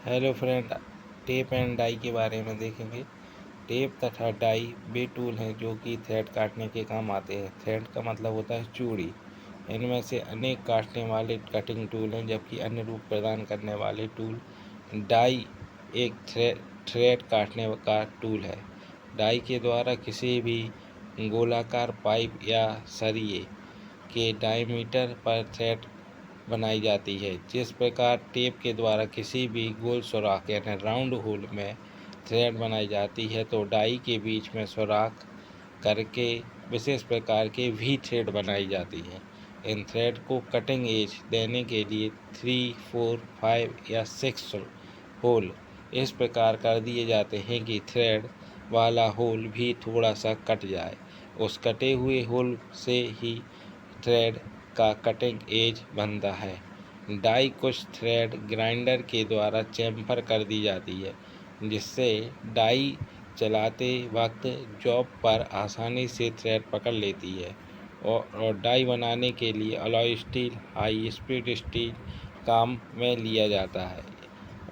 Hello friend, tap and die के बारे में देखेंगे। टेप तथा डाई वे टूल हैं जो कि थ्रेड काटने के काम आते हैं। थ्रेड का मतलब होता है चूड़ी। इनमें से अनेक काटने वाले कटिंग टूल हैं, जबकि अन्य रूप प्रदान करने वाले टूल। डाई एक थ्रेड काटने का टूल है। डाई के द्वारा किसी भी गोलाकार पाइप या सरिये के डायमीटर पर थ्रेड बनाई जाती है। जिस प्रकार टेप के द्वारा किसी भी गोल सुराख यानी राउंड होल में थ्रेड बनाई जाती है, तो डाई के बीच में सुराख करके विशेष प्रकार के वी थ्रेड बनाई जाती है। इन थ्रेड को कटिंग एज देने के लिए 3, 4, 5 या 6 होल इस प्रकार कर दिए जाते हैं कि थ्रेड वाला होल भी थोड़ा सा कट जाए। उस कटे हुए होल से ही थ्रेड का कटिंग एज बनता है। डाई कुछ थ्रेड ग्राइंडर के द्वारा चैम्फर कर दी जाती है, जिससे डाई चलाते वक्त जॉब पर आसानी से थ्रेड पकड़ लेती है। और डाई बनाने के लिए alloy steel, high speed steel काम में लिया जाता है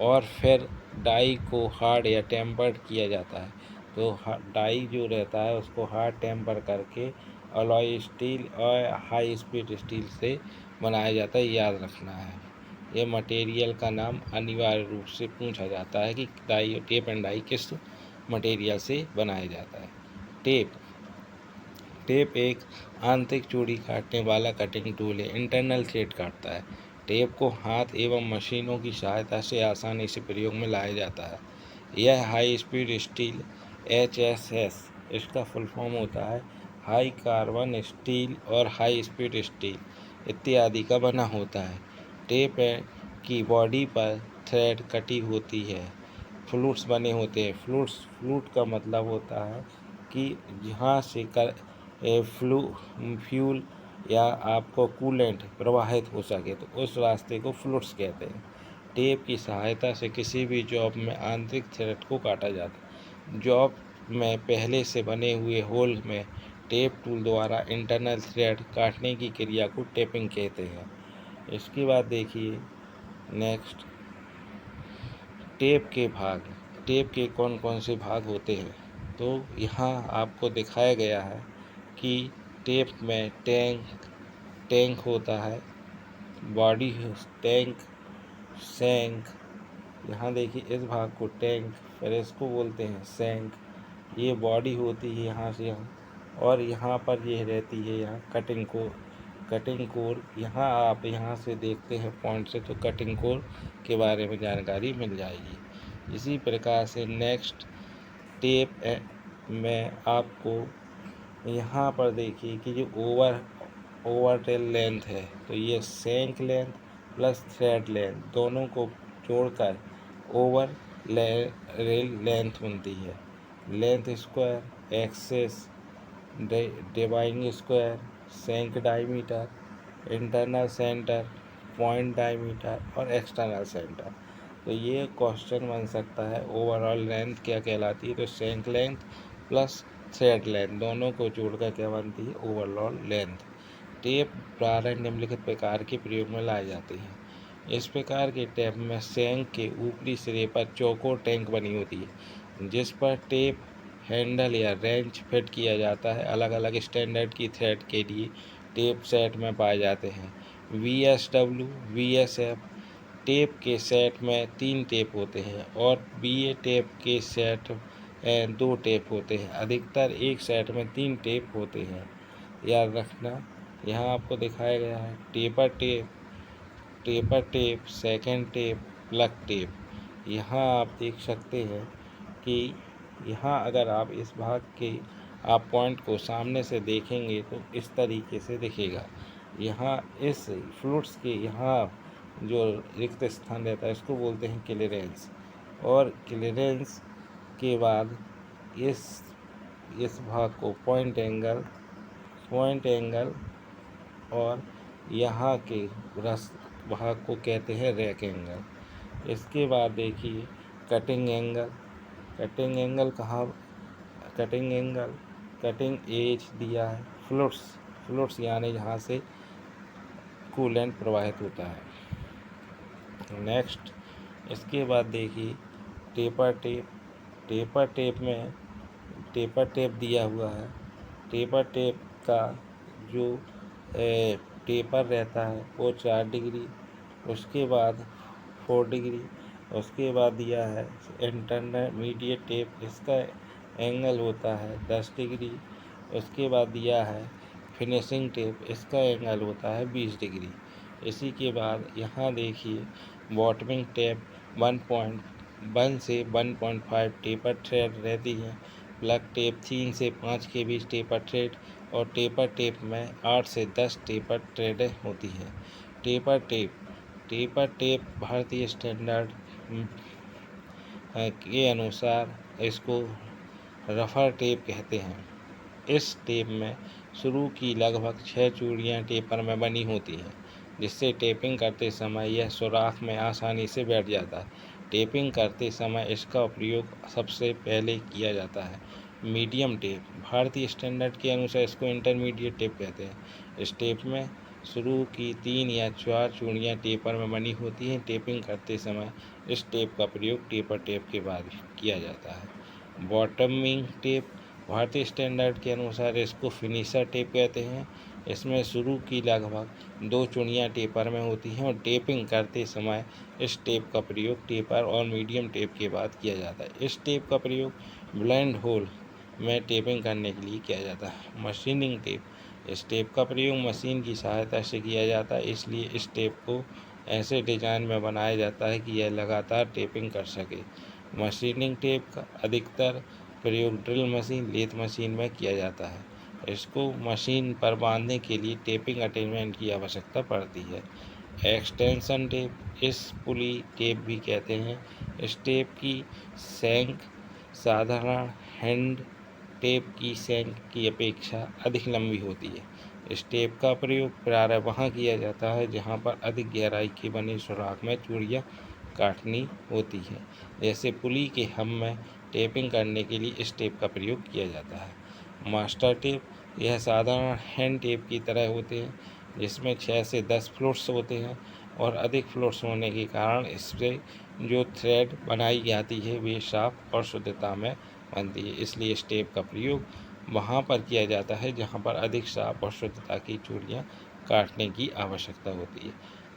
और फिर डाई को हार्ड या टेम्पर्ड किया जाता है। तो डाई जो रहता है उसको हार्ड टेम्पर करके अलॉय स्टील और हाई स्पीड स्टील से बनाया जाता है, याद रखना है। ये मटेरियल का नाम अनिवार्य रूप से पूछा जाता है कि डाई टेप एंड डाई किस मटेरियल से बनाया जाता है। टेप टेप एक आंतरिक चूड़ी काटने वाला कटिंग टूल है। इंटरनल थ्रेड काटता है। टेप को हाथ एवं मशीनों की सहायता से आसानी से प्रयोग में लाया जाता है। यह हाई स्पीड स्टील HSS इसका फुल फॉर्म होता है हाई कार्बन स्टील और हाई स्पीड स्टील इत्यादि का बना होता है। टेप की बॉडी पर थ्रेड कटी होती है। फ्लूट्स बने होते हैं। फ्लूट का मतलब होता है कि जहाँ से फ्यूल या आपको कूलेंट प्रवाहित हो सके, तो उस रास्ते को फ्लूट्स कहते हैं। टेप की सहायता से किसी भी जॉब में आंतरिक थ्रेड को काटा जाता है। जॉब में पहले से बने हुए होल में टेप टूल द्वारा इंटरनल थ्रेड काटने की क्रिया को टेपिंग कहते हैं। इसके बाद देखिए नेक्स्ट, टेप के भाग। टेप के कौन कौन से भाग होते हैं, तो यहाँ आपको दिखाया गया है कि टेप में टैंक होता है, बॉडी टैंक, सैंक। यहाँ देखिए इस भाग को टैंक, फिर इसको बोलते हैं सैंक। ये बॉडी होती है यहाँ से यहाँ, और यहाँ पर ये रहती है यहाँ कटिंग कोर। यहाँ आप यहाँ से देखते हैं पॉइंट से, तो कटिंग कोर के बारे में जानकारी मिल जाएगी। इसी प्रकार से नेक्स्ट टेप में आपको यहाँ पर देखिए कि जो ओवरटेल लेंथ है, तो ये shank length plus thread length दोनों को जोड़कर ओवर रेल लेंथ बनती है। Length square, excess dividing square, shank diameter, internal centre, point diameter और एक्सटर्नल सेंटर। तो ये क्वेश्चन बन सकता है ओवरऑल लेंथ क्या कहलाती है, तो सैंक लेंथ प्लस थ्रेड लेंथ दोनों को जोड़कर क्या बनती है, ओवरऑल लेंथ। टेप प्रारंभ निम्नलिखित प्रकार के प्रयोग में लाए जाते हैं। इस प्रकार के टेप में सैंक के ऊपरी सिरे पर चौकोर टैंक बनी होती है, जिस पर टेप हैंडल या रेंच फिट किया जाता है। अलग अलग स्टैंडर्ड की थ्रेड के लिए टेप सेट में पाए जाते हैं। VSW, VSF टेप के सेट में 3 टेप होते हैं और BA टेप के सेट 2 टेप होते हैं। अधिकतर एक सेट में 3 टेप होते हैं, याद रखना। यहाँ आपको दिखाया गया है taper tape, second tape, plug tape. यहाँ आप देख सकते हैं कि यहाँ अगर आप इस भाग के आप पॉइंट को सामने से देखेंगे तो इस तरीके से दिखेगा। यहाँ इस फ्लूट्स के यहाँ जो रिक्त स्थान रहता है इसको बोलते हैं क्लियरेंस। और क्लियरेंस के बाद इस भाग को पॉइंट एंगल और यहाँ के भाग को कहते हैं रैक एंगल। इसके बाद देखिए कटिंग एंगल कहाँ, कटिंग एज दिया है फ्लूट्स यानी जहाँ से कूलेंट प्रवाहित होता है। नेक्स्ट इसके बाद देखिए टेपर टेप। टेपर टेप में टेपर टेप दिया हुआ है। टेपर टेप का जो टेपर रहता है वो 4 डिग्री, उसके बाद 4 डिग्री, उसके बाद दिया है इंटरमीडिएट टेप, इसका एंगल होता है 10 डिग्री। उसके बाद दिया है फिनिशिंग टेप, इसका एंगल होता है 20 डिग्री। इसी के बाद यहाँ देखिए बॉटमिंग टेप 1.1 से 1.5 टेपर थ्रेड रहती है। प्लग टेप 3 से 5 के बीच टेपर थ्रेड, और टेपर टेप में 8 से 10 टेपर थ्रेडें होती हैं। टेपर टेप भारतीय स्टैंडर्ड के अनुसार इसको रफर टेप कहते हैं। इस टेप में शुरू की लगभग 6 चूड़ियाँ टेपर में बनी होती हैं, जिससे टेपिंग करते समय यह सुराख में आसानी से बैठ जाता है। टेपिंग करते समय इसका प्रयोग सबसे पहले किया जाता है। मीडियम टेप भारतीय स्टैंडर्ड के अनुसार इसको इंटरमीडिएट टेप कहते हैं। इस टेप में शुरू की 3 या 4 चूड़ियाँ टेपर में बनी होती हैं। टेपिंग करते समय इस टेप का प्रयोग टेपर टेप के बाद किया जाता है। बॉटमिंग टेप भारतीय स्टैंडर्ड के अनुसार इसको फिनिशर टेप कहते हैं। इसमें शुरू की लगभग 2 चूड़ियाँ टेपर में होती हैं, और टेपिंग करते समय इस टेप का प्रयोग टेपर और मीडियम टेप के बाद किया जाता है। इस टेप का प्रयोग ब्लाइंड होल में टेपिंग करने के लिए किया जाता है। मशीनिंग टेप इस टेप का प्रयोग मशीन की सहायता से किया जाता है, इसलिए इस टेप को ऐसे डिजाइन में बनाया जाता है कि यह लगातार टेपिंग कर सके। मशीनिंग टेप का अधिकतर प्रयोग ड्रिल मशीन, लेथ मशीन में किया जाता है। इसको मशीन पर बांधने के लिए टेपिंग अटैचमेंट की आवश्यकता पड़ती है। एक्सटेंशन टेप इस पुली टेप भी कहते हैं। इस टेप की सैंक साधारण हैंड टेप की सैंक की अपेक्षा अधिक लंबी होती है। इस टेप का प्रयोग प्रायः वहाँ किया जाता है जहाँ पर अधिक गहराई के बने सुराख में चूड़ियाँ काटनी होती है। जैसे पुली के हम में टेपिंग करने के लिए इस टेप का प्रयोग किया जाता है। मास्टर टेप यह साधारण हैंड टेप की तरह होते हैं, जिसमें 6 से 10 फ्लोट्स होते हैं, और अधिक फ्लोट्स होने के कारण इससे जो थ्रेड बनाई जाती है वे साफ और शुद्धता में बनती है। इसलिए इस टेप का प्रयोग वहाँ पर किया जाता है जहाँ पर अधिक साफ और शुद्धता की चूड़ियाँ काटने की आवश्यकता होती है।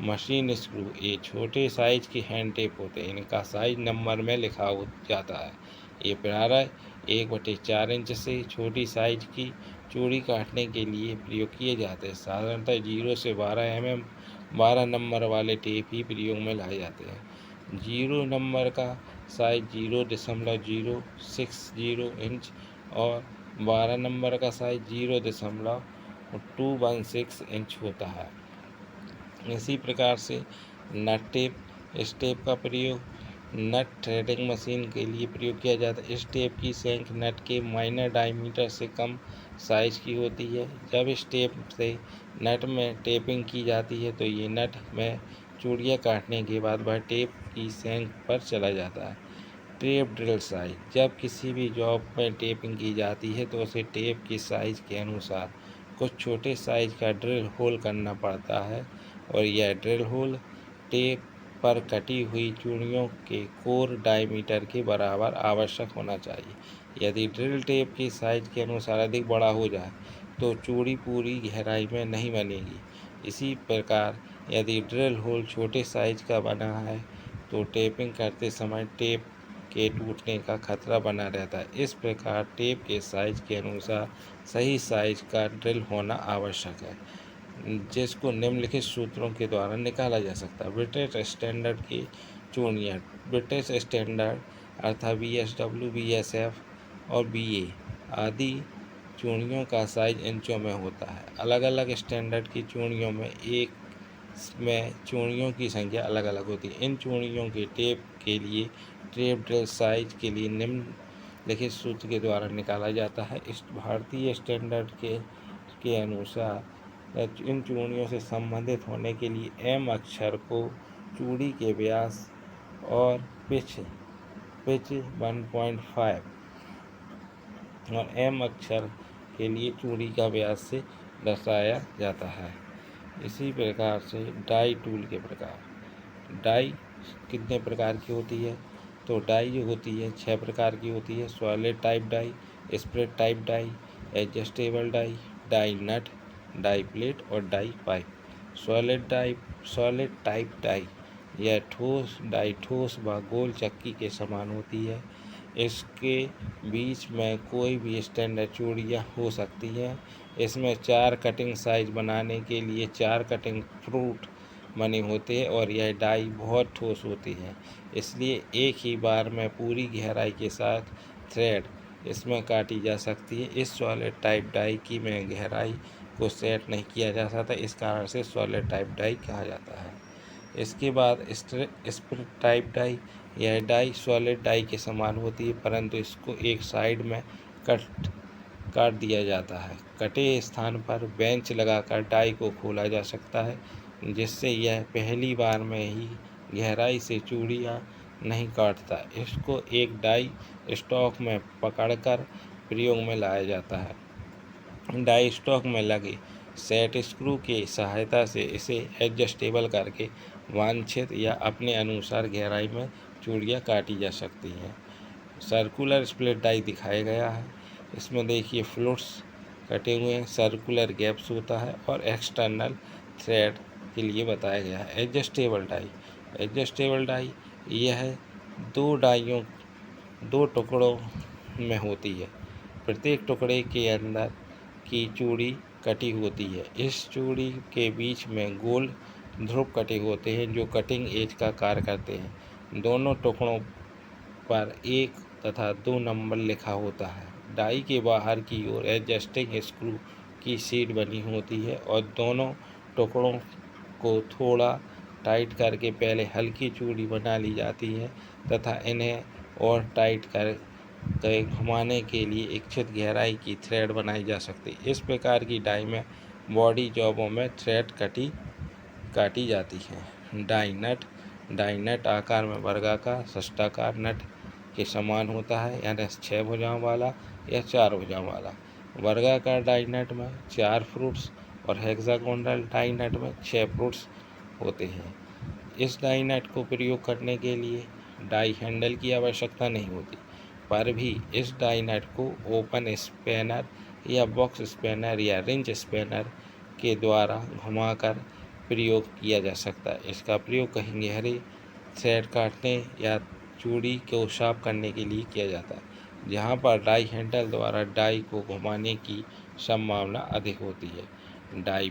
मशीन स्क्रू ये छोटे साइज के हैंड टेप होते हैं। इनका साइज नंबर में लिखा हो जाता है। ये प्रायः 1/4 इंच से छोटी साइज की चूड़ी काटने के लिए प्रयोग किए जाते हैं। साधारणतः 0 से 12 mm 12 नंबर वाले टेप ही प्रयोग में लाए जाते हैं। 0 नंबर का साइज 0.060 इंच और 12 नंबर का साइज 0.216 इंच होता है। इसी प्रकार से नट टेप इस टेप का प्रयोग नट थ्रेडिंग मशीन के लिए प्रयोग किया जाता है। इस टेप की सैंक नट के माइनर डायमीटर से कम साइज की होती है। जब इस टेप से नट में टेपिंग की जाती है तो ये नट में चूड़ियाँ काटने के बाद वह टेप की सैंक पर चला जाता है। टेप ड्रिल साइज जब किसी भी जॉब में टेपिंग की जाती है तो उसे टेप की साइज के अनुसार कुछ छोटे साइज का ड्रिल होल करना पड़ता है, और यह ड्रिल होल टेप पर कटी हुई चूड़ियों के कोर डायमीटर के बराबर आवश्यक होना चाहिए। यदि ड्रिल टेप की साइज के अनुसार अधिक बड़ा हो जाए तो चूड़ी पूरी गहराई में नहीं बनेगी। इसी प्रकार यदि ड्रिल होल छोटे साइज का बना है तो टेपिंग करते समय टेप के टूटने का खतरा बना रहता है। इस प्रकार टेप के साइज के अनुसार सही साइज का ड्रिल होना आवश्यक है, जिसको निम्नलिखित सूत्रों के द्वारा निकाला जा सकता है। ब्रिटिश स्टैंडर्ड की चूड़ियाँ ब्रिटिश स्टैंडर्ड अर्थात BSW, BSF और BA आदि चूड़ियों का साइज इंचों में होता है। अलग अलग स्टैंडर्ड की चूड़ियों में चूड़ियों की संख्या अलग अलग होती है। इन चूड़ियों के टेप के लिए टेप ड्रिल साइज के लिए निम्नलिखित सूत्र के द्वारा निकाला जाता है। इस भारतीय स्टैंडर्ड के अनुसार इन चूड़ियों से संबंधित होने के लिए M अक्षर को चूड़ी के व्यास और पिच 1.5 और M अक्षर के लिए चूड़ी का व्यास से दर्शाया जाता है। इसी प्रकार से डाई टूल के प्रकार। डाई कितने प्रकार की होती है? तो डाई जो होती है 6 प्रकार की होती है। Solid type die, spread type die, adjustable die, die nut, die plate और die pipe. Solid type die यह ठोस डाई ठोस व गोल चक्की के समान होती है। इसके बीच में कोई भी स्टैंडर्ड चूड़ियाँ हो सकती हैं। इसमें 4 कटिंग साइज बनाने के लिए 4 कटिंग फ्रूट बने होते हैं और यह डाई बहुत ठोस होती है, इसलिए एक ही बार में पूरी गहराई के साथ थ्रेड इसमें काटी जा सकती है। इस सॉलिड टाइप डाई की में गहराई को सेट नहीं किया जा सकता, इस कारण से सॉलिड टाइप डाई कहा जाता है। इसके बाद स्प्रिट टाइप डाई, यह डाई सॉलिड डाई के समान होती है, परंतु इसको एक साइड में काट दिया जाता है। कटे स्थान पर बेंच लगाकर डाई को खोला जा सकता है, जिससे यह पहली बार में ही गहराई से चूड़ियाँ नहीं काटता। इसको एक डाई स्टॉक में पकड़कर प्रयोग में लाया जाता है। डाई स्टॉक में लगे सेट स्क्रू की सहायता से इसे एडजस्टेबल करके वांछित या अपने अनुसार गहराई में चूड़ियाँ काटी जा सकती हैं। सर्कुलर स्प्लिट डाई दिखाया गया है। इसमें देखिए फ्लूट्स कटे हुए हैं, सर्कुलर गैप्स होता है और एक्सटर्नल थ्रेड के लिए बताया गया है। एडजस्टेबल डाई यह दो टुकड़ों में होती है। प्रत्येक टुकड़े के अंदर की चूड़ी कटी होती है। इस चूड़ी के बीच में गोल ध्रुव कटे होते हैं जो कटिंग एज का कार्य करते हैं। दोनों टुकड़ों पर 1 तथा 2 नंबर लिखा होता है। डाई के बाहर की ओर एडजस्टिंग स्क्रू की सीट बनी होती है और दोनों टुकड़ों को थोड़ा टाइट करके पहले हल्की चूड़ी बना ली जाती है तथा इन्हें और टाइट कर घुमाने के लिए इच्छित गहराई की थ्रेड बनाई जा सकती है। इस प्रकार की डाई में बॉडी जॉबों में थ्रेड काटी जाती है। डाई नट आकार में वर्गाकार षष्ठाकार नट के समान होता है, यानी 6 भुजाओं वाला या 4 भुजाओं वाला। वर्गाकार डाई नट में 4 फ्रूट्स और हेक्सागोनल डाई नट में 6 फ्रूट्स होते हैं। इस डाई नट को प्रयोग करने के लिए डाई हैंडल की आवश्यकता नहीं होती, पर भी इस डाई नट को ओपन स्पैनर या बॉक्स स्पैनर या रिंच स्पैनर के द्वारा घुमाकर प्रयोग किया जा सकता है। इसका प्रयोग कहीं गहरे थ्रेड काटने या चूड़ी को साफ करने के लिए किया जाता है, जहाँ पर डाई हैंडल द्वारा डाई को घुमाने की संभावना अधिक होती है। डाई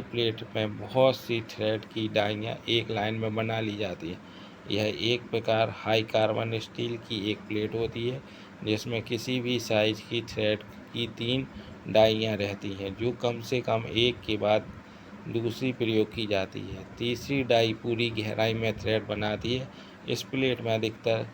प्लेट में बहुत सी थ्रेड की डाइयाँ एक लाइन में बना ली जाती है। यह एक प्रकार हाई कार्बन स्टील की एक प्लेट होती है, जिसमें किसी भी साइज की थ्रेड की 3 डाइयाँ रहती हैं, जो कम से कम एक के बाद दूसरी प्रयोग की जाती है। तीसरी डाई पूरी गहराई में थ्रेड बनाती है। इस प्लेट में अधिकतर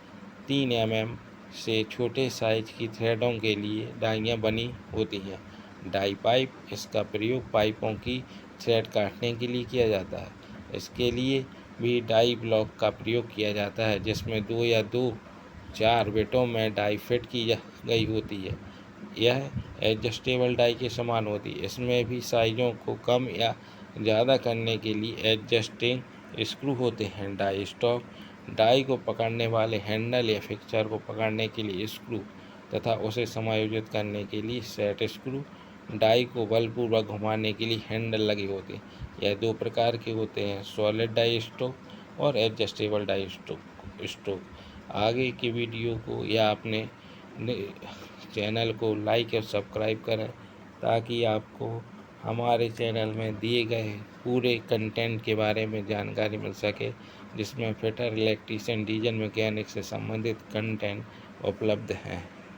3 mm से छोटे साइज की थ्रेडों के लिए डाइयाँ बनी होती हैं। डाई पाइप, इसका प्रयोग पाइपों की थ्रेड काटने के लिए किया जाता है। इसके लिए भी डाई ब्लॉक का प्रयोग किया जाता है, जिसमें 2 या 4 बिटों में डाई फिट की गई होती है। यह एडजस्टेबल डाई के समान होती है। इसमें भी साइजों को कम या ज़्यादा करने के लिए एडजस्टिंग स्क्रू होते हैं। डाई स्टॉक, डाई को पकड़ने वाले हैंडल या फिक्सचर को पकड़ने के लिए स्क्रू तथा उसे समायोजित करने के लिए सेट स्क्रू। डाई को बलपूर्वक घुमाने के लिए हैंडल लगे होते हैं। यह 2 प्रकार के होते हैं, सॉलिड डाई स्टॉक और एडजस्टेबल डाई स्टॉक। आगे की वीडियो को या अपने चैनल को लाइक और सब्सक्राइब करें, ताकि आपको हमारे चैनल में दिए गए पूरे कंटेंट के बारे में जानकारी मिल सके, जिसमें फिटर, इलेक्ट्रीशियन, डीजल मैकेनिक से संबंधित कंटेंट उपलब्ध हैं।